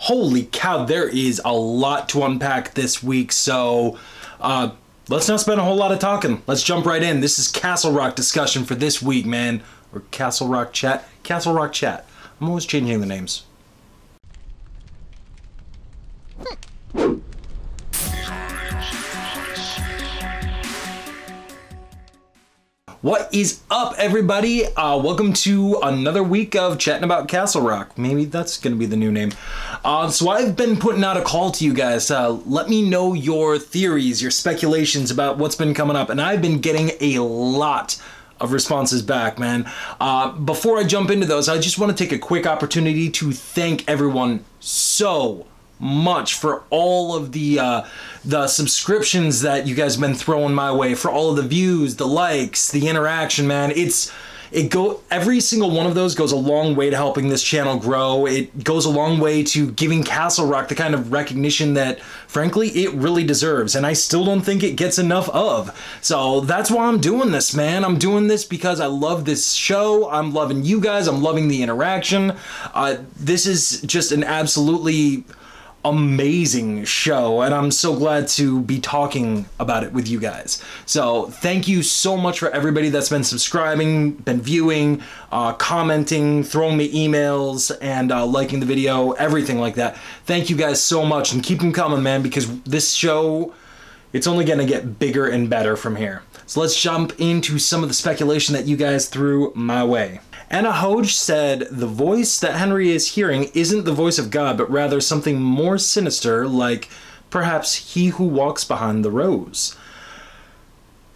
Holy cow, there is a lot to unpack this week, so let's not spend a whole lot of talking. Let's jump right in. This is Castle Rock discussion for this week, man. Or Castle Rock Chat. Castle Rock Chat. I'm always changing the names. What is up, everybody? Welcome to another week of chatting about Castle Rock. Maybe that's going to be the new name. So I've been putting out a call to you guys. Let me know your theories, your speculations about what's been coming up. And I've been getting a lot of responses back, man. Before I jump into those, I just want to take a quick opportunity to thank everyone so much for all of the subscriptions that you guys have been throwing my way, for all of the views, the likes, the interaction, man. Every single one of those goes a long way to helping this channel grow. It goes a long way to giving Castle Rock the kind of recognition that, frankly, it really deserves, and I still don't think it gets enough of. So that's why I'm doing this, man. I'm doing this because I love this show. I'm loving you guys. I'm loving the interaction. This is just an absolutely amazing show, and I'm so glad to be talking about it with you guys. So thank you so much for everybody that's been subscribing, been viewing, commenting, throwing me emails, and liking the video, everything like that. Thank you guys so much, and keep them coming, man, because this show, it's only gonna get bigger and better from here. So let's jump into some of the speculation that you guys threw my way. Anna Hoge said the voice that Henry is hearing isn't the voice of God, but rather something more sinister, like perhaps he who walks behind the rose.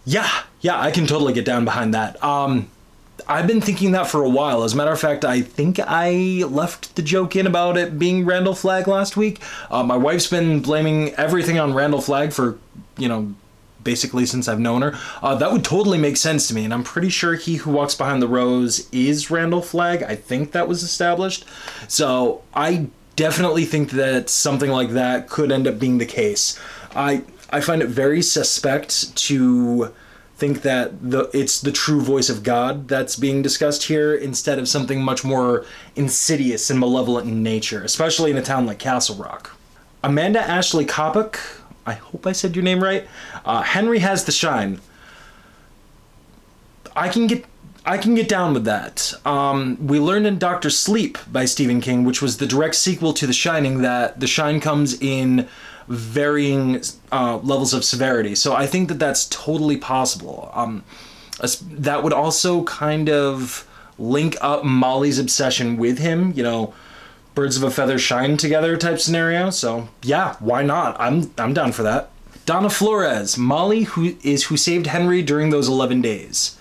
Yeah, I can totally get down behind that. I've been thinking that for a while. As a matter of fact, I think I left the joke in about it being Randall Flagg last week. My wife's been blaming everything on Randall Flagg for, basically since I've known her. That would totally make sense to me, and I'm pretty sure he who walks behind the rose is Randall Flagg. I think that was established. So I definitely think that something like that could end up being the case. I find it very suspect to think that it's the true voice of God that's being discussed here instead of something much more insidious and malevolent in nature, especially in a town like Castle Rock. Amanda Ashley Kopuk, I hope I said your name right. Henry has the shine. I can get down with that. We learned in Dr. Sleep by Stephen King, which was the direct sequel to The Shining, that the shine comes in varying levels of severity. So I think that that's totally possible. That would also kind of link up Molly's obsession with him, birds of a feather shine together type scenario. So yeah, why not? I'm down for that. Donna Flores, Molly who saved Henry during those 11 days.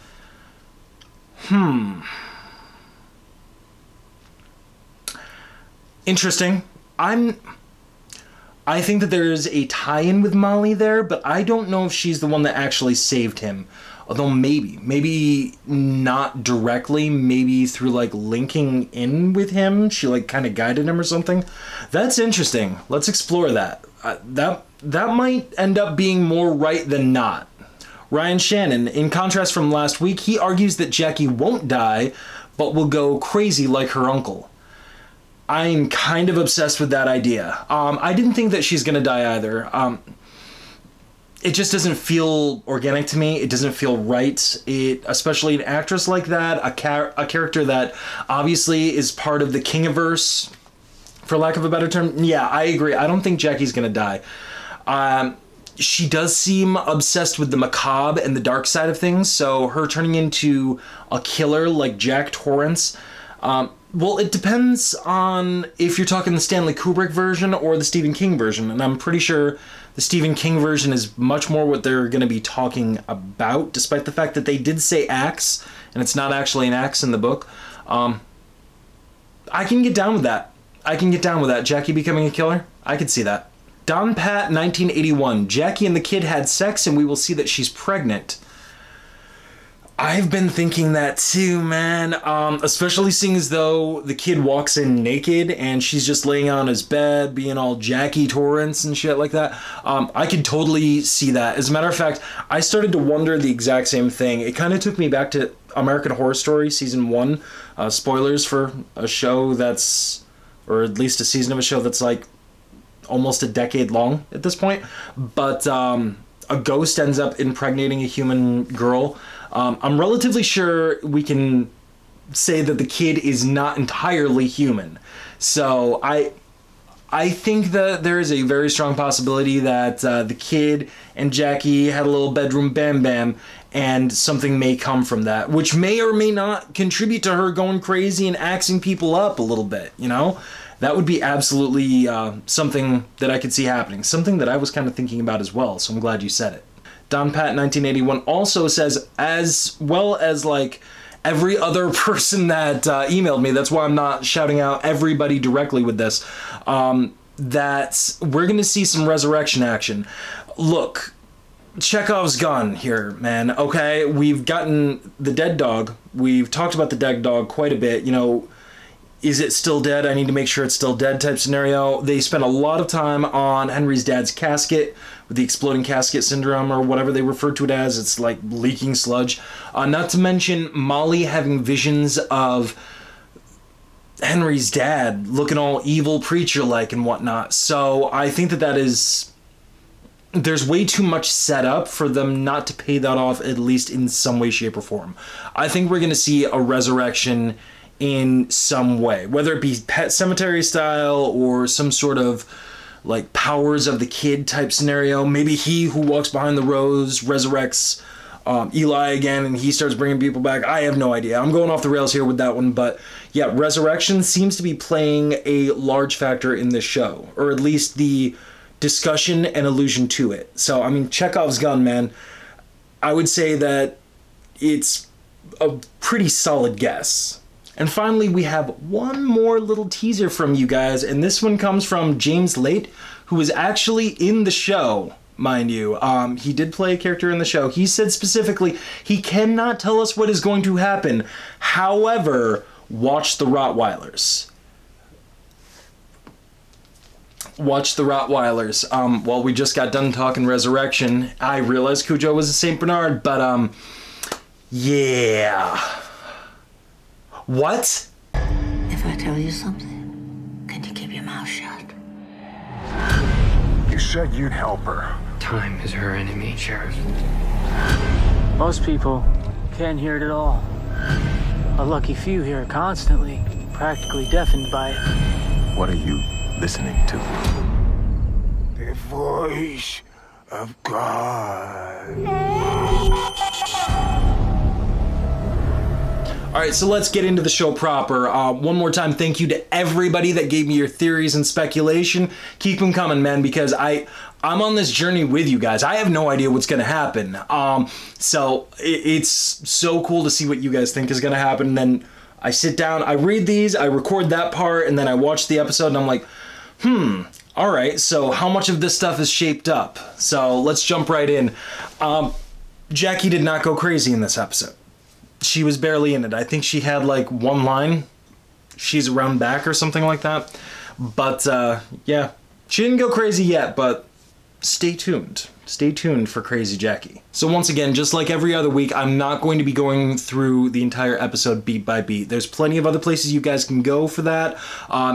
Interesting. I think that there's a tie-in with Molly there, but I don't know if she's the one that actually saved him. Although maybe not directly, maybe through linking in with him, she kind of guided him or something. That's interesting. Let's explore that. That might end up being more right than not. Ryan Shannon, in contrast from last week, he argues that Jackie won't die, but will go crazy like her uncle. I'm kind of obsessed with that idea. I didn't think that she's gonna die either. It just doesn't feel organic to me. It doesn't feel right. Especially an actress like that, a character that obviously is part of the Kingiverse, for lack of a better term. Yeah, I agree. I don't think Jackie's gonna die. She does seem obsessed with the macabre and the dark side of things, so her turning into a killer like Jack Torrance, well, it depends on if you're talking the Stanley Kubrick version or the Stephen King version, and I'm pretty sure the Stephen King version is much more what they're going to be talking about, despite the fact that they did say axe, and it's not actually an axe in the book. I can get down with that. Jackie becoming a killer, I could see that. Don Pat 1981, Jackie and the kid had sex and we will see that she's pregnant. I've been thinking that too, man. Especially seeing as though the kid walks in naked and she's just laying on his bed, being all Jackie Torrance and shit like that. I could totally see that. As a matter of fact, I started to wonder the exact same thing. It kind of took me back to American Horror Story Season 1. Spoilers for a show that's or at least a season of a show that's like almost a decade long at this point. But a ghost ends up impregnating a human girl. I'm relatively sure we can say that the kid is not entirely human. So I think that there is a very strong possibility that the kid and Jackie had a little bedroom bam bam, and something may come from that, which may or may not contribute to her going crazy and axing people up a little bit, you know? That would be absolutely something that I could see happening. Something that I was kind of thinking about as well, so I'm glad you said it. Don Pat 1981 also says, as well as like every other person that emailed me, that's why I'm not shouting out everybody directly with this, that we're going to see some resurrection action. Look, Chekhov's gun here, man, okay? We've gotten the dead dog. We've talked about the dead dog quite a bit, you know. Is it still dead? I need to make sure it's still dead type scenario. They spent a lot of time on Henry's dad's casket with the exploding casket syndrome or whatever they refer to it as. It's like leaking sludge. Not to mention Molly having visions of Henry's dad looking all evil preacher-like and whatnot. So I think that is... there's way too much set up for them not to pay that off, at least in some way, shape, or form. I think we're going to see a resurrection in some way, whether it be Pet Cemetery style or some sort of like powers of the kid type scenario. Maybe he who walks behind the rose resurrects Eli again and he starts bringing people back. I have no idea. I'm going off the rails here with that one, but yeah, resurrection seems to be playing a large factor in this show, or at least the discussion and allusion to it. So, I mean, Chekhov's gun, man, I would say that it's a pretty solid guess. And finally, we have one more little teaser from you guys, and this one comes from James Late, who was actually in the show, mind you. He did play a character in the show. He said specifically, he cannot tell us what is going to happen. However, watch the Rottweilers. Watch the Rottweilers. Well, we just got done talking resurrection. I realized Cujo was a St. Bernard, but, yeah. What? If I tell you something, can you keep your mouth shut? You said you'd help her. Time is her enemy, Sheriff. Most people can't hear it at all. A lucky few hear it constantly, practically deafened by it. What are you listening to? The voice of God. All right, so let's get into the show proper. One more time, thank you to everybody that gave me your theories and speculation. Keep them coming, man, because I'm on this journey with you guys. I have no idea what's going to happen. So it's so cool to see what you guys think is going to happen. And then I sit down, I read these, I record that part, and then I watch the episode, and I'm like, all right, so how much of this stuff is shaped up? So let's jump right in. Jackie did not go crazy in this episode. She was barely in it. I think she had like one line. She's around back or something like that. But yeah, she didn't go crazy yet, but stay tuned. Stay tuned for Crazy Jackie. So once again, just like every other week, I'm not going to be going through the entire episode beat by beat. There's plenty of other places you guys can go for that.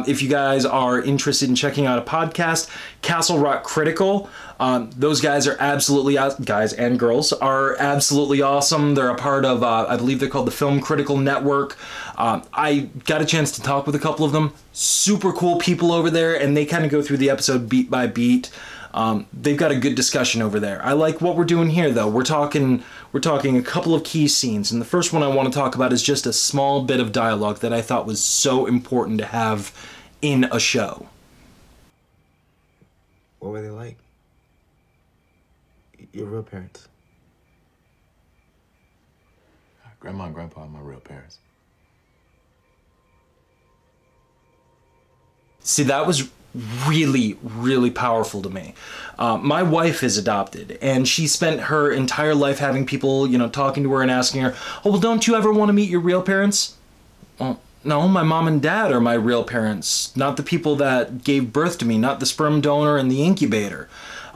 If you guys are interested in checking out a podcast, Castle Rock Critical, those guys are absolutely, guys and girls, are absolutely awesome. They're a part of, I believe they're called the Film Critical Network. I got a chance to talk with a couple of them. Super cool people over there, and they kind of go through the episode beat by beat. They've got a good discussion over there. I like what we're doing here, though. We're talking a couple of key scenes, and the first one I want to talk about is just a small bit of dialogue that I thought was so important to have in a show. What were they like? Your real parents? Grandma and Grandpa are my real parents. See, that was really, really powerful to me. My wife is adopted, and she spent her entire life having people, you know, talking to her and asking her, oh, well, don't you ever want to meet your real parents? Well, no, my mom and dad are my real parents, not the people that gave birth to me, not the sperm donor and the incubator.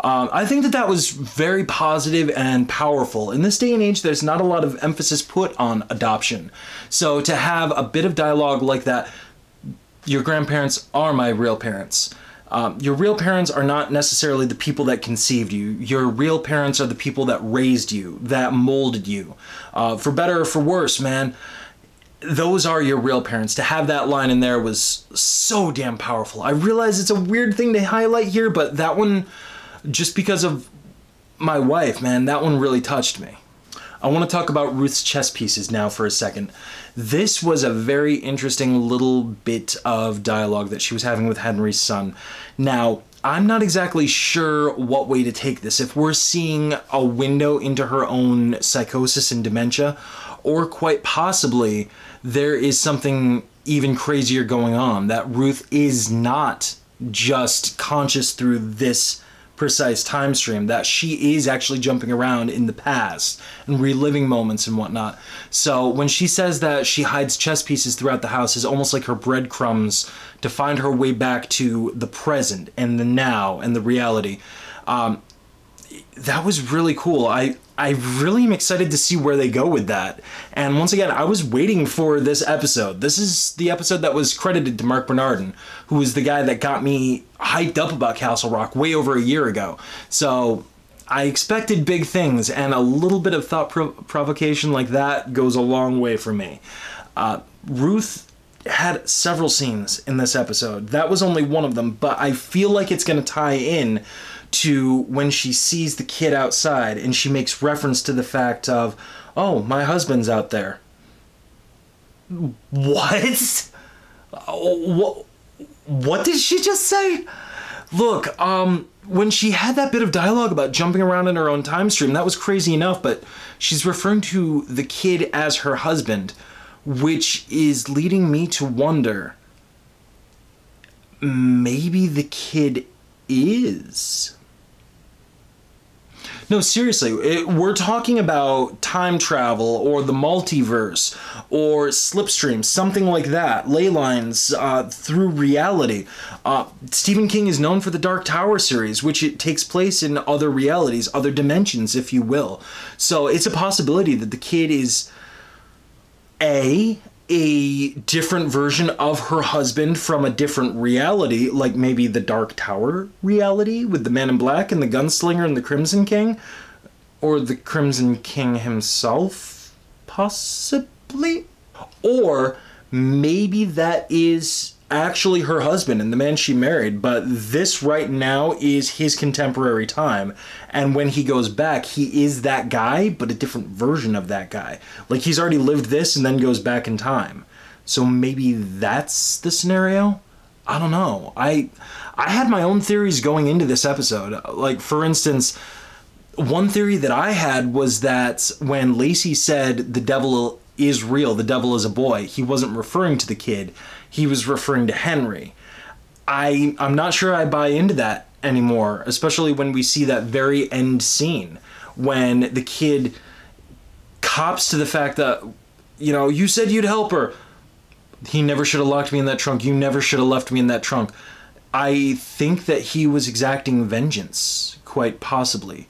I think that was very positive and powerful. In this day and age, there's not a lot of emphasis put on adoption. So to have a bit of dialogue like that your grandparents are my real parents. Your real parents are not necessarily the people that conceived you. Your real parents are the people that raised you, that molded you. For better or for worse, man, those are your real parents. To have that line in there was so damn powerful. I realize it's a weird thing to highlight here, but that one, just because of my wife, man, that one really touched me. I want to talk about Ruth's chess pieces now for a second. This was a very interesting little bit of dialogue that she was having with Henry's son. Now, I'm not exactly sure what way to take this. If we're seeing a window into her own psychosis and dementia, or quite possibly there is something even crazier going on, that Ruth is not just conscious through this precise time stream, that she is actually jumping around in the past and reliving moments and whatnot. So when she says that she hides chess pieces throughout the house, is almost like her breadcrumbs to find her way back to the present and the now and the reality. That was really cool. I really am excited to see where they go with that. And once again, I was waiting for this episode. This is the episode that was credited to Mark Bernardin, who was the guy that got me hyped up about Castle Rock way over a year ago. So I expected big things, and a little bit of thought provocation like that goes a long way for me. Ruth had several scenes in this episode. That was only one of them, but I feel like it's going to tie in to when she sees the kid outside and she makes reference to the fact of, oh, my husband's out there. What? What did she just say? Look, when she had that bit of dialogue about jumping around in her own time stream, that was crazy enough, but she's referring to the kid as her husband, which is leading me to wonder, maybe the kid is. No, seriously, we're talking about time travel or the multiverse or slipstream, something like that, ley lines through reality. Stephen King is known for the Dark Tower series, which it takes place in other realities, other dimensions, if you will. So it's a possibility that the kid is a different version of her husband from a different reality, like maybe the Dark Tower reality with the Man in Black and the Gunslinger and the Crimson King, or the Crimson King himself, possibly? Or maybe that is actually her husband and the man she married, but this right now is his contemporary time, and when he goes back, he is that guy, but a different version of that guy. Like, he's already lived this and then goes back in time. So maybe that's the scenario? I don't know. I had my own theories going into this episode. Like, for instance, one theory that I had was that when Lacey said the devil is real, the devil is a boy, he wasn't referring to the kid, he was referring to Henry. I'm not sure I buy into that anymore, especially when we see that very end scene when the kid cops to the fact that, you know, you said you'd help her. He never should have locked me in that trunk. You never should have left me in that trunk. I think that he was exacting vengeance, quite possibly.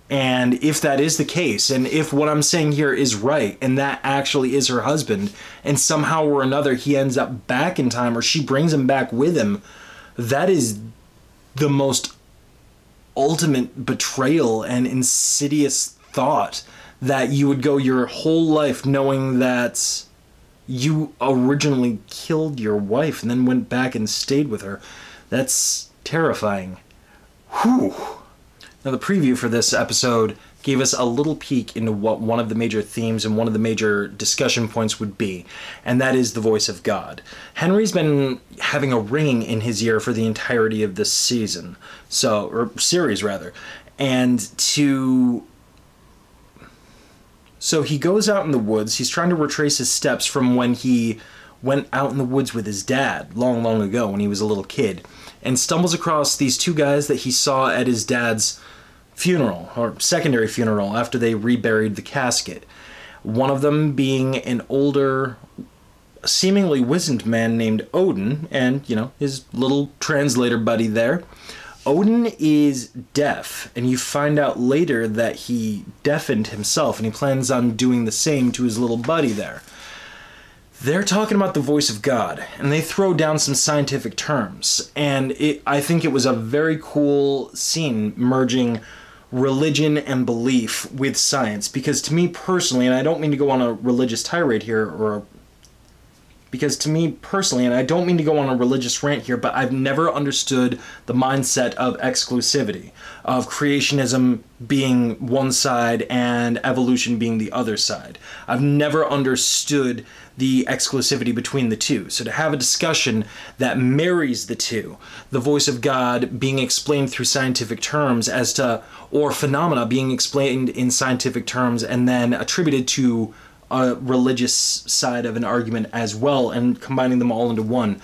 And if that is the case, and if what I'm saying here is right, and that actually is her husband, and somehow or another he ends up back in time, or she brings him back with him, that is the most ultimate betrayal and insidious thought, that you would go your whole life knowing that you originally killed your wife and then went back and stayed with her. That's terrifying. Whew. Now, the preview for this episode gave us a little peek into what one of the major themes and one of the major discussion points would be, and that is the voice of God. Henry's been having a ringing in his ear for the entirety of this season, or series rather, so he goes out in the woods. He's trying to retrace his steps from when he went out in the woods with his dad long, long ago when he was a little kid, and stumbles across these two guys that he saw at his dad's funeral, or secondary funeral, after they reburied the casket. One of them being an older, seemingly wizened man named Odin, and, you know, his little translator buddy there. Odin is deaf, and you find out later that he deafened himself, and he plans on doing the same to his little buddy there. they're talking about the voice of God, and they throw down some scientific terms. And I think it was a very cool scene merging religion and belief with science. Because to me personally, and I don't mean to go on a religious tirade here, because to me personally, and I don't mean to go on a religious rant here, but I've never understood the mindset of exclusivity, of creationism being one side and evolution being the other side. I've never understood the exclusivity between the two. So to have a discussion that marries the two, the voice of God being explained through scientific terms as to, or phenomena being explained in scientific terms and then attributed to a religious side of an argument as well, and combining them all into one.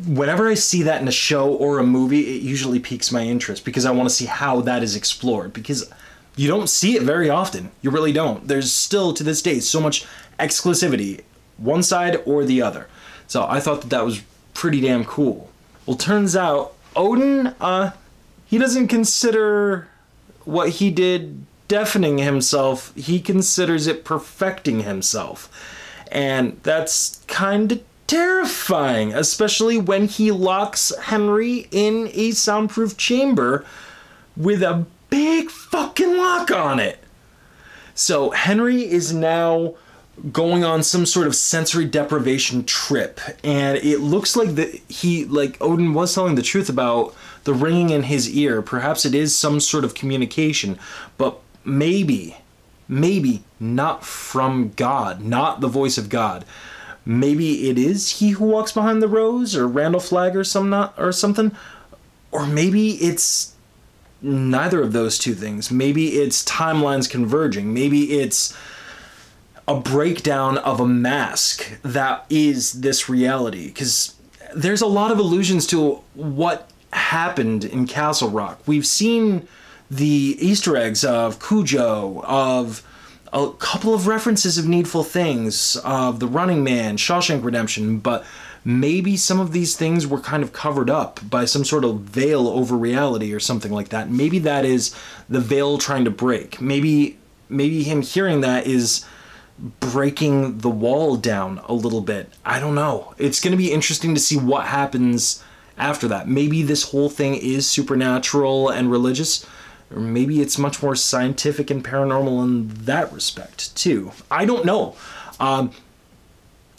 Whenever I see that in a show or a movie, it usually piques my interest because I want to see how that is explored, because you don't see it very often. You really don't. There's still, to this day, so much exclusivity, one side or the other. So I thought that was pretty damn cool. Well, turns out Odin, he doesn't consider what he did deafening himself. He considers it perfecting himself. And that's kind of terrifying, especially when he locks Henry in a soundproof chamber with a big fucking lock on it. So Henry is now going on some sort of sensory deprivation trip, and it looks like that Odin was telling the truth about the ringing in his ear. Perhaps it is some sort of communication, but maybe not from God, not the voice of God. Maybe it is He Who Walks Behind the Rose, or Randall Flagg, or something. Or maybe it's neither of those two things. Maybe it's timelines converging. Maybe it's a breakdown of a mask that is this reality. Because there's a lot of allusions to what happened in Castle Rock. We've seen the Easter eggs of Cujo, of a couple of references of Needful Things, of The Running Man, Shawshank Redemption, but maybe some of these things were kind of covered up by some sort of veil over reality or something like that. Maybe that is the veil trying to break. Maybe him hearing that is breaking the wall down a little bit. I don't know. It's going to be interesting to see what happens after that. Maybe this whole thing is supernatural and religious, or maybe it's much more scientific and paranormal in that respect too. I don't know.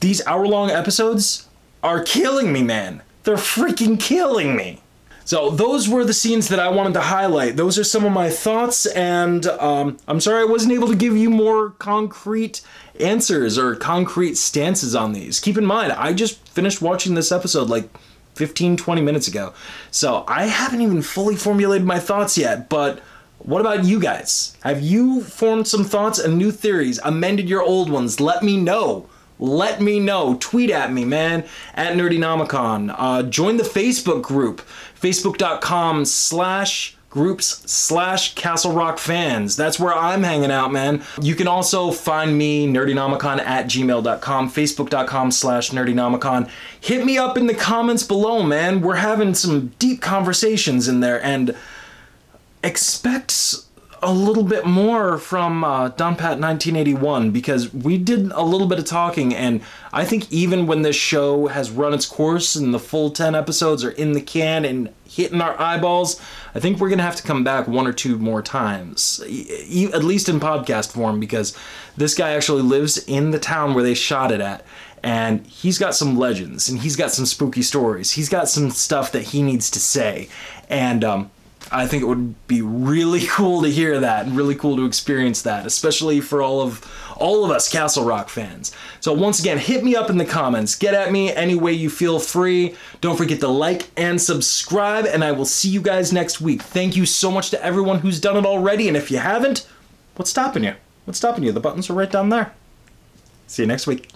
These hour-long episodes are killing me, man. They're freaking killing me. So those were the scenes that I wanted to highlight. Those are some of my thoughts, and I'm sorry I wasn't able to give you more concrete answers or concrete stances on these. Keep in mind, I just finished watching this episode like 15-20 minutes ago, so I haven't even fully formulated my thoughts yet. But what about you guys? Have you formed some thoughts and new theories, amended your old ones? Let me know. Let me know. Tweet at me, man, at Nerdynomicon. Join the Facebook group, facebook.com/groups/Castle Rock fans. That's where I'm hanging out, man. You can also find me, Nerdynomicon, at gmail.com, facebook.com/Nerdynomicon. Hit me up in the comments below, man. We're having some deep conversations in there, and expect a little bit more from Don Pat 1981, because we did a little bit of talking, and I think even when this show has run its course and the full 10 episodes are in the can and hitting our eyeballs, I think we're gonna have to come back one or two more times, at least in podcast form, because this guy actually lives in the town where they shot it at, and he's got some legends, and he's got some spooky stories, he's got some stuff that he needs to say, and I think it would be really cool to hear that and really cool to experience that, especially for all of us Castle Rock fans. So once again, hit me up in the comments. Get at me any way you feel free. Don't forget to like and subscribe, and I will see you guys next week. Thank you so much to everyone who's done it already, and if you haven't, what's stopping you? What's stopping you? The buttons are right down there. See you next week.